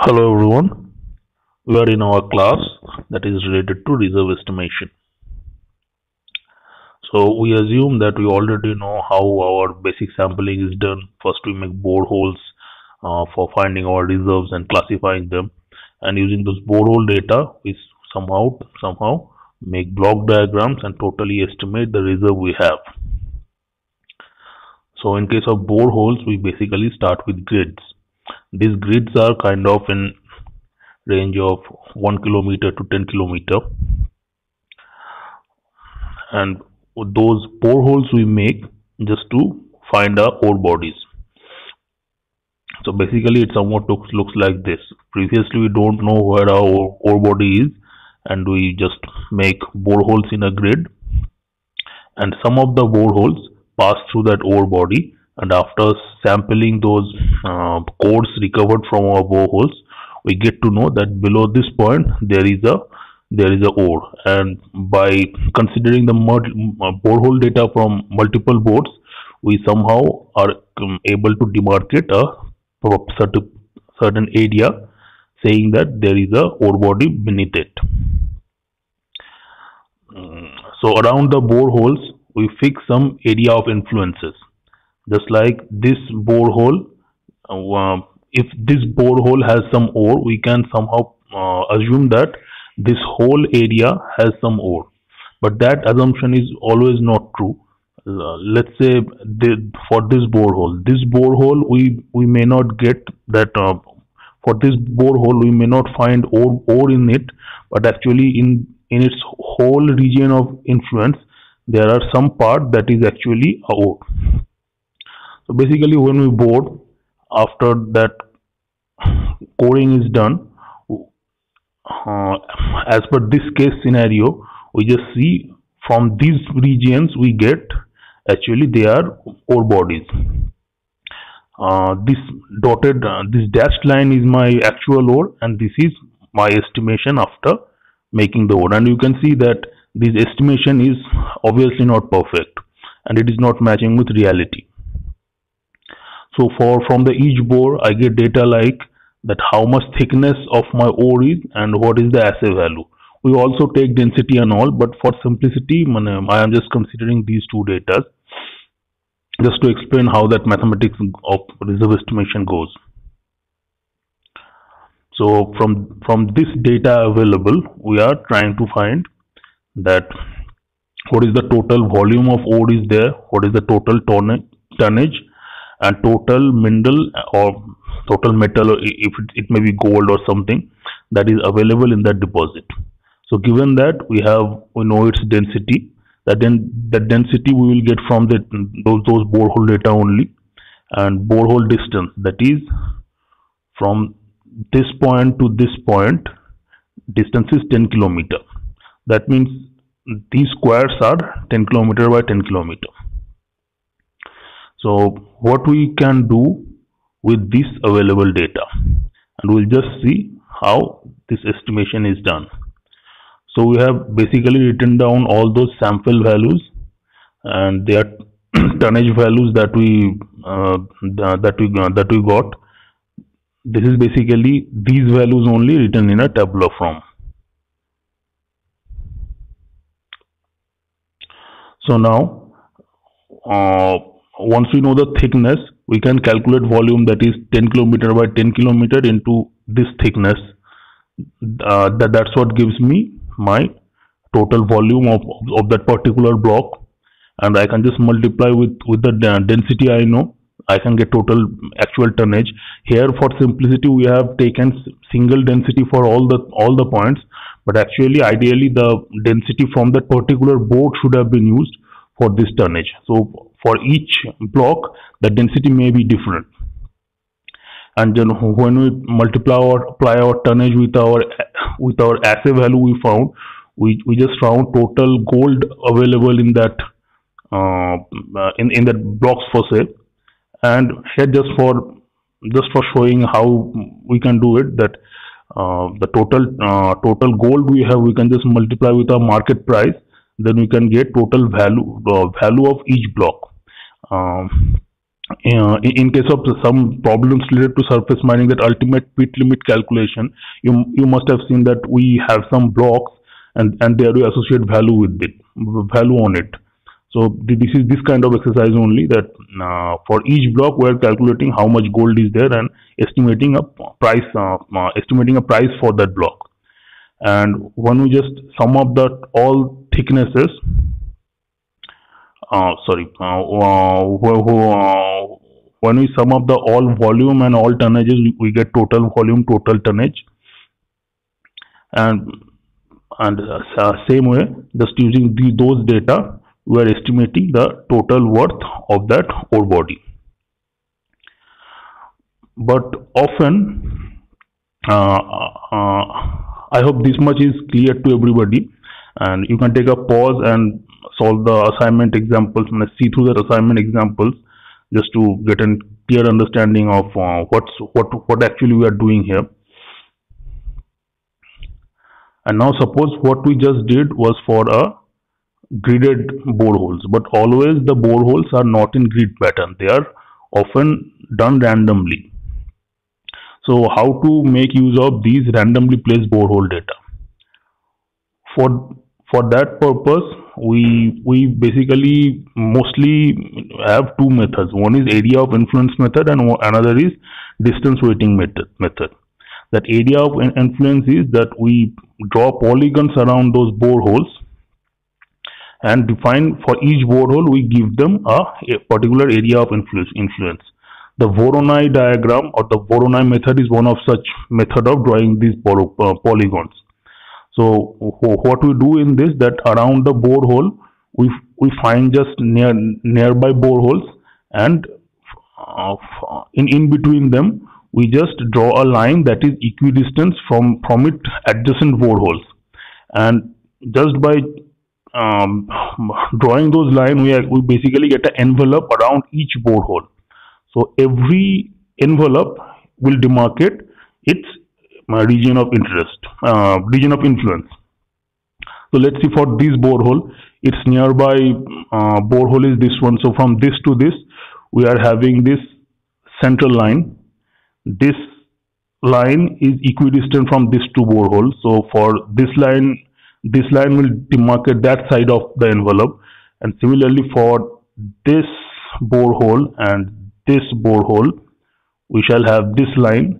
Hello everyone, we are in our class that is related to reserve estimation. So we assume that we already know how our basic sampling is done. First we make boreholes for finding our reserves and classifying them, and using those borehole data we somehow make block diagrams and totally estimate the reserve we have. So in case of boreholes we basically start with grids. These grids are kind of in range of 1 kilometer to 10 kilometer, and those boreholes we make just to find our ore bodies. So basically it somewhat looks like this. Previously we don't know where our ore body is, and we just make boreholes in a grid, and some of the boreholes pass through that ore body, and after sampling those cores recovered from our boreholes, we get to know that below this point there is a ore, and by considering the borehole data from multiple bores, we somehow are able to demarcate a certain area, saying that there is a ore body beneath it. So around the boreholes we fix some area of influences, just like this borehole. If this borehole has some ore, we can somehow assume that this whole area has some ore, but that assumption is always not true. Let's say for this borehole we may not get that. For this borehole we may not find ore in it, but actually in its whole region of influence there are some part that is actually a ore. So basically when we bore, after that coring is done, as per this case scenario, we just see from these regions we get actually they are ore bodies. This dashed line is my actual ore, and this is my estimation after making the ore. And you can see that this estimation is obviously not perfect, and it is not matching with reality. So from the each bore I get data like that how much thickness of my ore is and what is the assay value. We also take density and all, but for simplicity I am just considering these two data just to explain how that mathematics of reserve estimation goes. So from this data available, we are trying to find that what is the total volume of ore is there, what is the total tonnage, and total mineral or total metal, or if it may be gold or something that is available in that deposit. So given that we know its density, that then the density we will get from those borehole data only, and borehole distance, that is from this point to this point distance is 10 kilometer. That means these squares are 10 kilometer by 10 kilometer. So what we can do with this available data, and we'll just see how this estimation is done. So we have basically written down all those sample values, and they are tonnage values that we got. This is basically these values only written in a tabular form. So now once we know the thickness, we can calculate volume, that is 10 kilometer by 10 kilometer into this thickness. That's what gives me my total volume of that particular block, and I can just multiply with the density I know. I can get total actual tonnage. Here for simplicity we have taken single density for all the points, but actually ideally the density from that particular board should have been used for this tonnage. So for each block the density may be different, and then when we multiply or apply our tonnage with our assay value, we just found total gold available in that in that blocks for say. And here just for showing how we can do it, that the total gold we have, we can just multiply with our market price, then we can get total value of each block. In case of some problems related to surface mining, that ultimate pit limit calculation, you must have seen that we have some blocks, and there we associate value with it, value on it. So this is this kind of exercise only, that for each block we are calculating how much gold is there and estimating a price for that block. And when we just sum up that all thicknesses, sorry, when we sum up the all volume and all tonnages, we get total volume, total tonnage. And same way, just using those data, we are estimating the total worth of that ore body. But often, I hope this much is clear to everybody, and you can take a pause and solve the assignment examples, and see through the assignment examples, just to get a clear understanding of what actually we are doing here. And now suppose what we just did was for a gridded boreholes, but always the boreholes are not in grid pattern, they are often done randomly. So how to make use of these randomly placed borehole data? For that purpose, we basically mostly have two methods. One is area of influence method, and another is distance weighting method. That area of influence is that we draw polygons around those boreholes, and define for each borehole we give them a particular area of influence. The Voronoi diagram or the Voronoi method is one of such method of drawing these polygons. So what we do in this, that around the borehole we find just nearby boreholes, and in between them we just draw a line that is equidistant from it adjacent boreholes, and just by drawing those lines, we basically get an envelope around each borehole. So every envelope will demarcate its region of interest, region of influence. So let's see, for this borehole, its nearby borehole is this one. So from this to this, we are having this central line. This line is equidistant from these two boreholes. So for this line will demarcate that side of the envelope, and similarly for this borehole and this borehole, we shall have this line,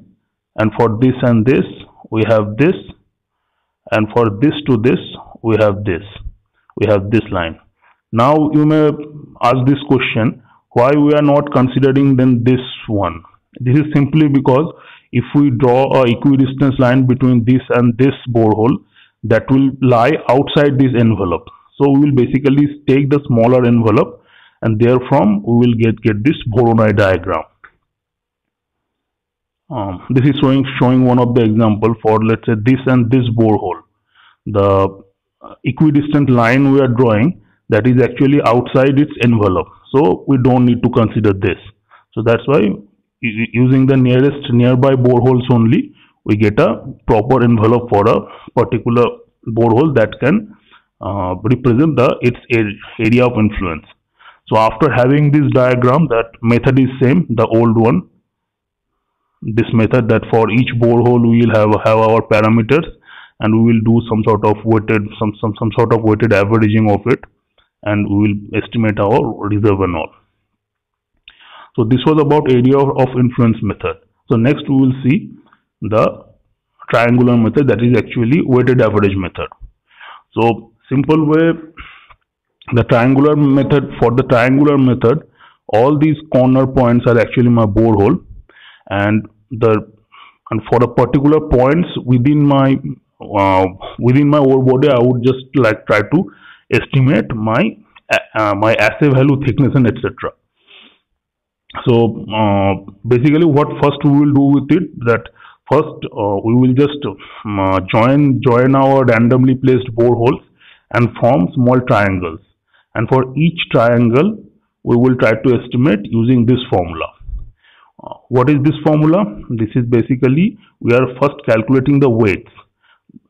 and for this and this we have this, and for this to this we have this line. Now you may ask this question, why we are not considering then this one? This is simply because if we draw a equidistance line between this and this borehole, that will lie outside this envelope. So we will basically take the smaller envelope, and therefrom we will get this Voronoi diagram. This is showing one of the example for, let's say, this and this borehole. The equidistant line we are drawing, that is actually outside its envelope, so we don't need to consider this. So that's why using the nearby boreholes only, we get a proper envelope for a particular borehole that can represent its area of influence. So after having this diagram, that method is same, the old one. This method, that for each borehole we will have our parameters, and we will do some sort of weighted averaging of it, and we will estimate our reserve and all. So this was about area of influence method. So next we will see the triangular method, that is actually weighted average method. So simple way, the triangular method, for the triangular method, all these corner points are actually my borehole, and for a particular points within my ore body, I would just like try to estimate my assay value, thickness, and etc. So basically what first we will do with it, that first we will just join our randomly placed boreholes and form small triangles, and for each triangle we will try to estimate using this formula. What is this formula? This is basically, we are first calculating the weights.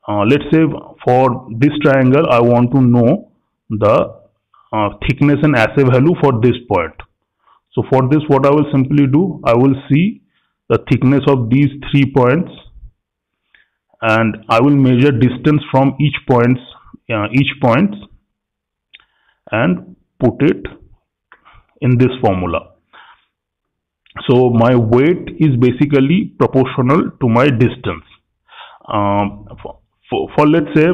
Let's say for this triangle I want to know the thickness and assay value for this point. So for this, what I will simply do, I will see the thickness of these 3 points, and I will measure distance from each point and put it in this formula. So my weight is basically proportional to my distance. For let's say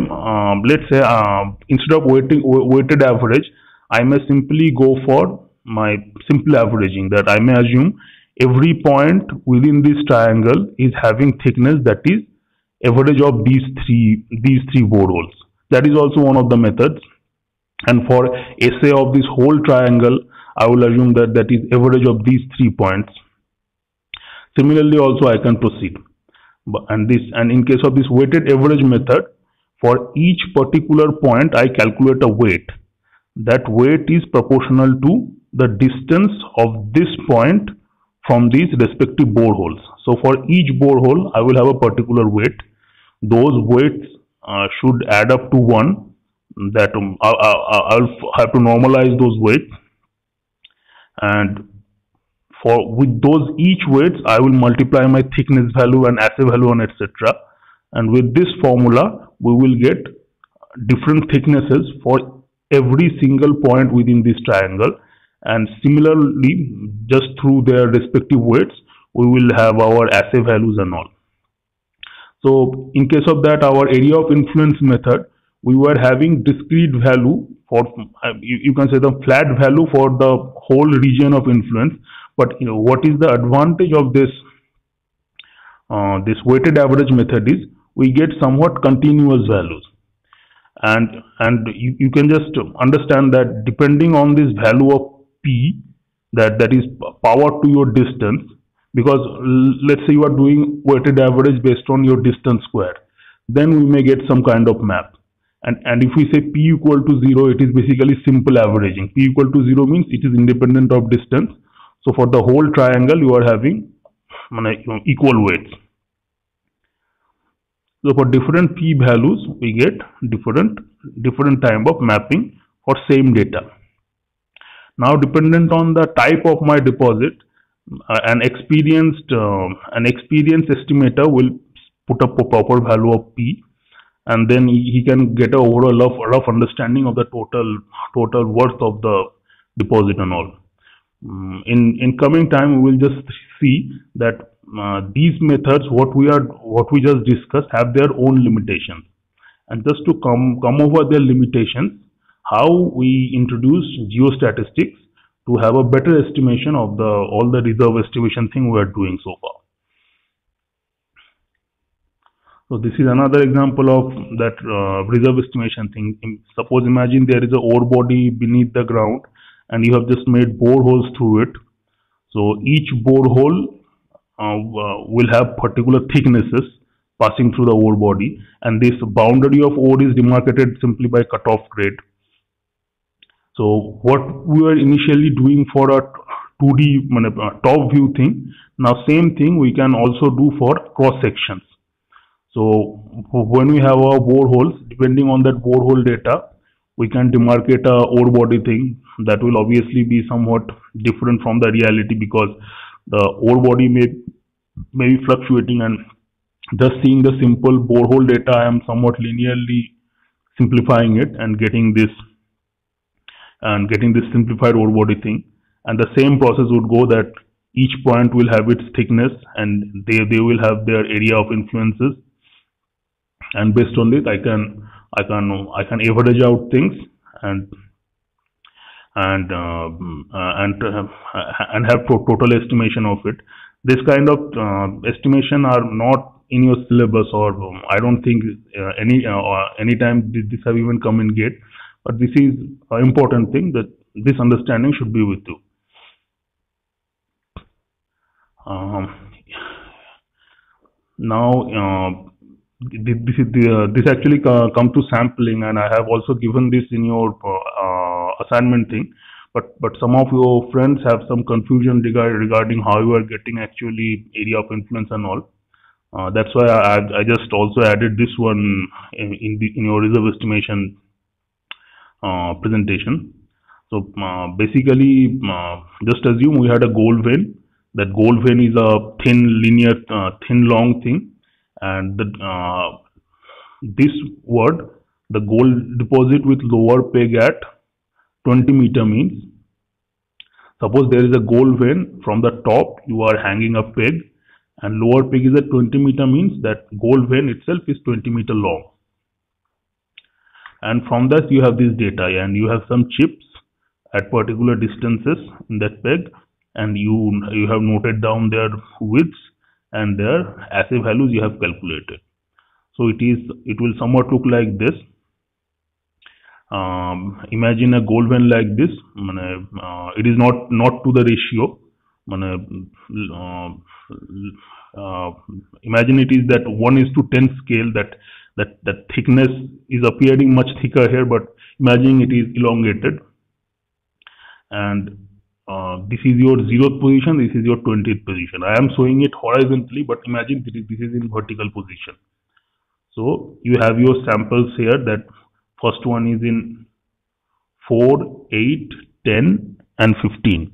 instead of weighted average, I may simply go for my simple averaging, that I may assume every point within this triangle is having thickness that is average of these three boreholes. That is also one of the methods. And for SA of this whole triangle, I will assume that that is average of these 3 points. Similarly, also I can proceed. And in case of this weighted average method, for each particular point I calculate a weight. That weight is proportional to the distance of this point from these respective boreholes. So for each borehole, I will have a particular weight. Those weights should add up to 1. That I'll have to normalize those weights, and with those each weights, I will multiply my thickness value and assay value and etc. And with this formula, we will get different thicknesses for every single point within this triangle. And similarly, just through their respective weights, we will have our assay values and all. So in case of that, our area of influence method, we were having discrete value for, you can say, the flat value for the whole region of influence. But what is the advantage of this weighted average method is we get somewhat continuous values, and you can just understand that depending on this value of P, that is power to your distance, because let's say you are doing weighted average based on your distance square, then we may get some kind of map. And if we say P equal to 0, it is basically simple averaging. P equal to 0 means it is independent of distance. So for the whole triangle, you are having equal weights. So for different P values, we get different type of mapping for same data. Now, dependent on the type of my deposit, an experienced estimator will put up a proper value of P, and then he can get a overall rough understanding of the total worth of the deposit and all. In coming time, we will just see that these methods, what we just discussed, have their own limitations, and just to come over their limitations, how we introduce geostatistics to have a better estimation of all the reserve estimation thing we are doing so far. So this is another example of that reserve estimation thing. Suppose imagine there is a ore body beneath the ground, and you have just made boreholes through it. So each borehole will have particular thicknesses passing through the ore body, and this boundary of ore is demarcated simply by cutoff grade. So what we were initially doing for a 2D top view thing, now same thing we can also do for cross sections. So when we have our boreholes, depending on that borehole data, we can demarcate a ore body thing that will obviously be somewhat different from the reality, because the ore body may be fluctuating, and just seeing the simple borehole data, I am somewhat linearly simplifying it and getting this simplified ore body thing. And the same process would go that each point will have its thickness, and they will have their area of influences, and based on it I can average out things and have total estimation of it. This kind of estimation are not in your syllabus, or I don't think any time this have even come in GATE, but this is an important thing, that this understanding should be with you. Now this actually come to sampling, and I have also given this in your assignment thing, but some of your friends have some confusion regarding how you are getting actually area of influence and all. That's why I just also added this one in your reserve estimation presentation. So basically, just assume we had a gold vein. That gold vein is a thin linear, thin long thing, and this word, the gold deposit with lower peg at 20 meter means, suppose there is a gold vein from the top, you are hanging a peg, and lower peg is at 20 meter means that gold vein itself is 20 meter long. And from that you have this data, and you have some chips at particular distances in that peg, and you have noted down their widths and their assay values you have calculated. So it will somewhat look like this. Imagine a gold vein like this. It is not to the ratio. Imagine it is that 1:10 scale, that thickness is appearing much thicker here, but imagine it is elongated, and this is your 0th position, this is your 20th position. I am showing it horizontally, but imagine this is in vertical position. So you have your samples here, that first one is in 4, 8, 10 and 15.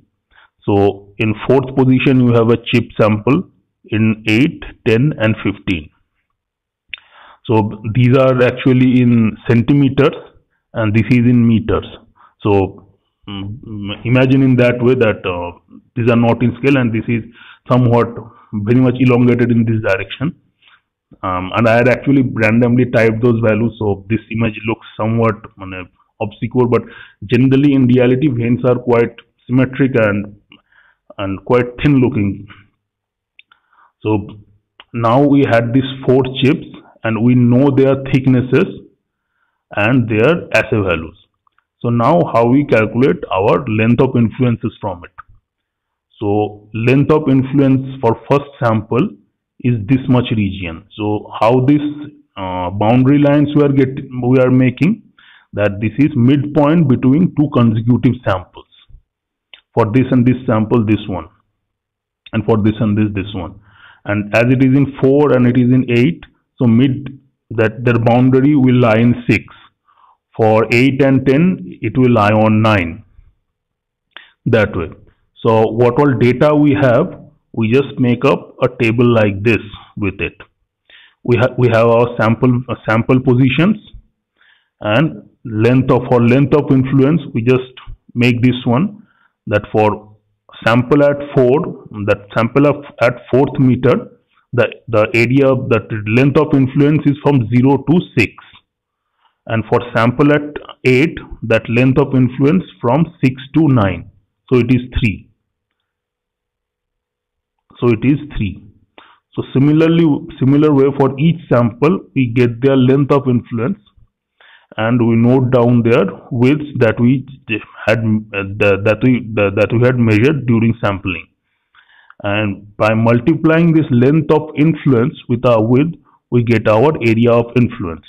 So in 4th position you have a chip sample in 8, 10 and 15. So these are actually in centimeters and this is in meters. So imagine in that way that these are not in scale, and this is somewhat very much elongated in this direction. And I had actually randomly typed those values, so this image looks somewhat obscure, but generally in reality veins are quite symmetric and quite thin looking. So now we had these 4 chips and we know their thicknesses and their assay values. So now how we calculate our length of influences from it. So length of influence for first sample is this much region. So how this boundary lines we are making, that this is midpoint between 2 consecutive samples. For this and this sample, this one, and for this and this one. And as it is in 4 and it is in 8, so their boundary will lie in 6. For 8 and 10, it will lie on 9. That way. So what all data we have, we just make up a table like this with it. We have our sample positions, and length of influence, we just make this one, that for sample at 4, that sample at 4th meter, the area of that length of influence is from 0 to 6. And for sample at 8, that length of influence from 6 to 9. So it is 3. So similar way for each sample, we get their length of influence, and we note down their widths that we had measured during sampling. And by multiplying this length of influence with our width, we get our area of influence.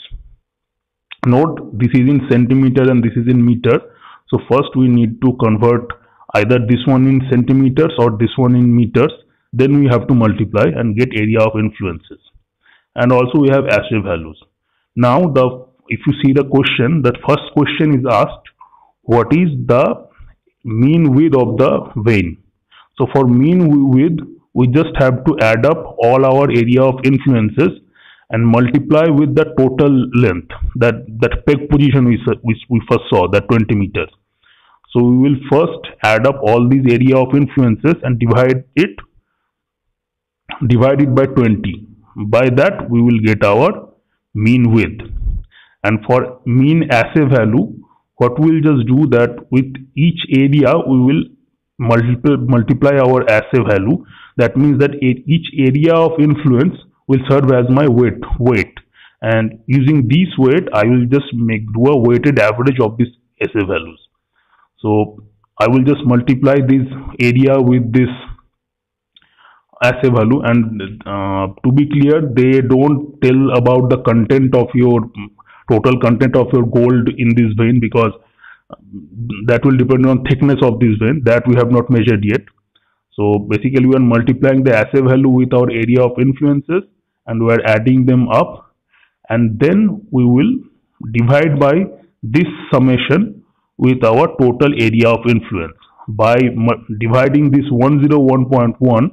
Note, this is in centimeter and this is in meter. So first we need to convert either this one in centimeters or this one in meters. Then we have to multiply and get area of influences. And also we have assay values. Now if you see the question, the first question is asked, what is the mean width of the vein? So for mean width, we just have to add up all our area of influences and multiply with the total length, that peg position which we first saw, that 20 meters. So we will first add up all these area of influences and divide it by 20. By that we will get our mean width. And for mean assay value, what we will just do that with each area we will multiply our assay value. That means that each area of influence will serve as my weight, and using this weight I will just do a weighted average of these assay values. So I will just multiply this area with this assay value, and to be clear, they don't tell about the content of your total content of your gold in this vein, because that will depend on thickness of this vein that we have not measured yet. So basically we are multiplying the assay value with our area of influences and we are adding them up, and then we will divide by this summation with our total area of influence. By dividing this 101.1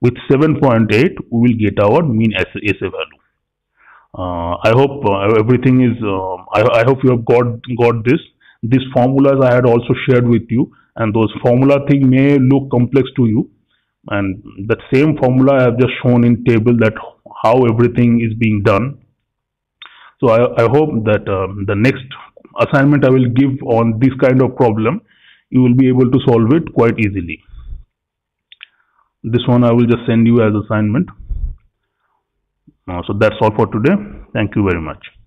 with 7.8, we will get our mean SA value. I hope everything is. I hope you have got this. These formulas I had also shared with you, and those formula thing may look complex to you. And that same formula I have just shown in table, that how everything is being done. So I hope that the next assignment I will give on this kind of problem, you will be able to solve it quite easily. This one I will just send you as assignment. So that's all for today. Thank you very much.